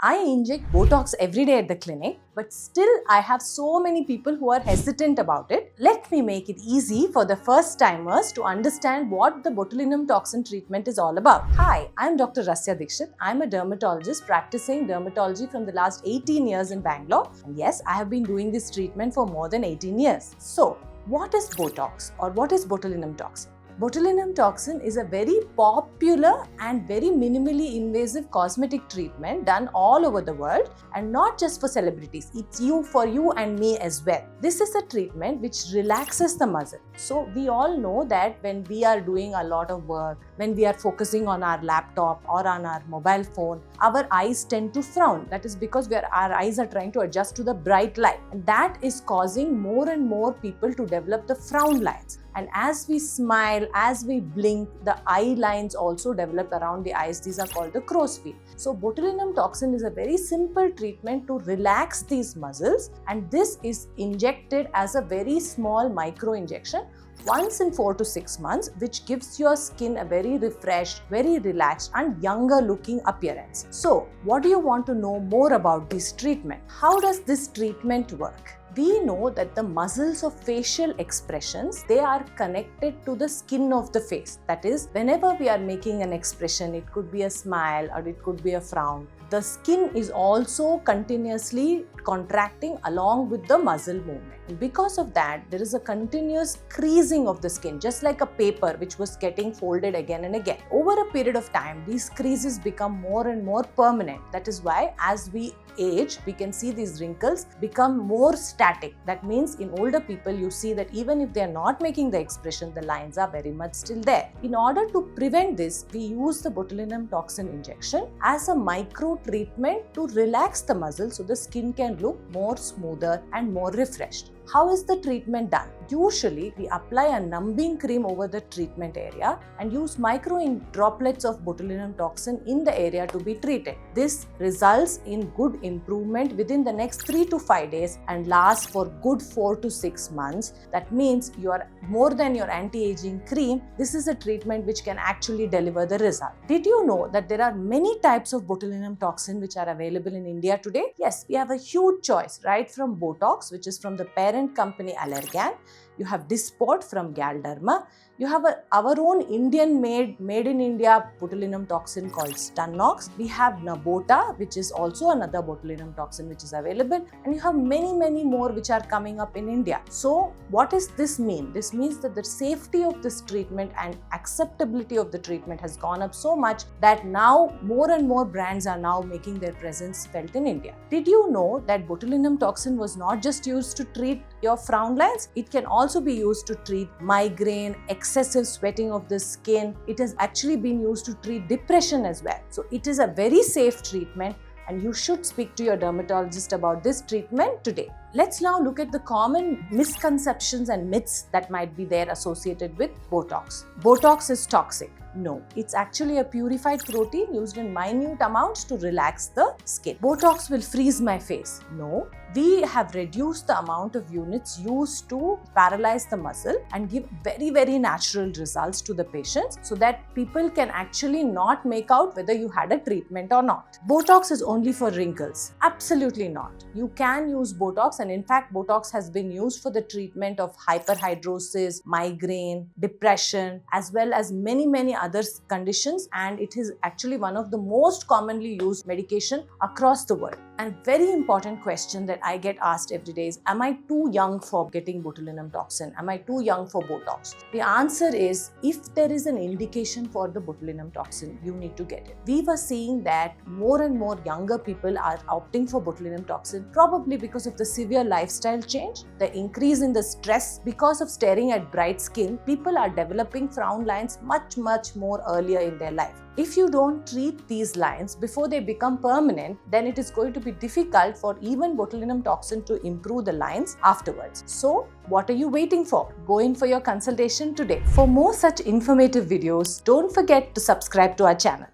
I inject Botox every day at the clinic, but still I have so many people who are hesitant about it. Let me make it easy for the first timers to understand what the botulinum toxin treatment is all about. Hi, I'm Dr. Rasya Dikshit. I'm a dermatologist practicing dermatology from the last 18 years in Bangalore. And yes, I have been doing this treatment for more than 18 years. So, what is Botox or what is botulinum toxin? Botulinum toxin is a very popular and very minimally invasive cosmetic treatment done all over the world and not just for celebrities. It's for you and me as well. This is a treatment which relaxes the muscle. So we all know that when we are doing a lot of work, when we are focusing on our laptop or on our mobile phone, our eyes tend to frown. That is because our eyes are trying to adjust to the bright light. And that is causing more and more people to develop the frown lines. And as we smile, as we blink, the eye lines also develop around the eyes. These are called the crow's feet. So botulinum toxin is a very simple treatment to relax these muscles, and this is injected as a very small micro injection once in 4 to 6 months, which gives your skin a very refreshed, very relaxed and younger looking appearance. So what do you want to know more about this treatment? How does this treatment work? We know that the muscles of facial expressions, they are connected to the skin of the face. That is, whenever we are making an expression, it could be a smile or it could be a frown, the skin is also continuously contracting along with the muscle movement. And because of that, there is a continuous creasing of the skin, just like a paper which was getting folded again and again. Over a period of time, these creases become more and more permanent. That is why as we age, we can see these wrinkles become more static. That means in older people, you see that even if they are not making the expression, the lines are very much still there. In order to prevent this, we use the botulinum toxin injection as a micro treatment to relax the muscle so the skin can look more smoother and more refreshed. How is the treatment done? Usually, we apply a numbing cream over the treatment area and use micro droplets of botulinum toxin in the area to be treated. This results in good improvement within the next 3 to 5 days and lasts for good 4 to 6 months. That means you are more than your anti-aging cream. This is a treatment which can actually deliver the result. Did you know that there are many types of botulinum toxin which are available in India today? Yes, we have a huge choice, right from Botox, which is from the parent company Allergan. You have Dysport from Galderma. You have our own Indian made in India botulinum toxin called Stunnox. We have Nabota, which is also another botulinum toxin which is available, and you have many more which are coming up in India. So what does this mean? This means that the safety of this treatment and acceptability of the treatment has gone up so much that now more and more brands are now making their presence felt in India. Did you know that botulinum toxin was not just used to treat your frown lines? It can also be used to treat migraine, excessive sweating of the skin. It has actually been used to treat depression as well. So it is a very safe treatment and you should speak to your dermatologist about this treatment today. Let's now look at the common misconceptions and myths that might be there associated with Botox. Botox is toxic. No, it's actually a purified protein used in minute amounts to relax the skin. Botox will freeze my face. No, we have reduced the amount of units used to paralyze the muscle and give very natural results to the patients so that people can actually not make out whether you had a treatment or not. Botox is only for wrinkles. Absolutely not. You can use Botox, and in fact, Botox has been used for the treatment of hyperhidrosis, migraine, depression, as well as many other conditions, and it is actually one of the most commonly used medication across the world. And very important question that I get asked every day is, am I too young for getting botulinum toxin? Am I too young for Botox? The answer is, if there is an indication for the botulinum toxin, you need to get it. We were seeing that more and more younger people are opting for botulinum toxin, probably because of the severe lifestyle change, the increase in the stress. Because of staring at bright skin, people are developing frown lines much more earlier in their life. If you don't treat these lines before they become permanent, then it is going to be difficult for even botulinum toxin to improve the lines afterwards. So, what are you waiting for? Go in for your consultation today. For more such informative videos, don't forget to subscribe to our channel.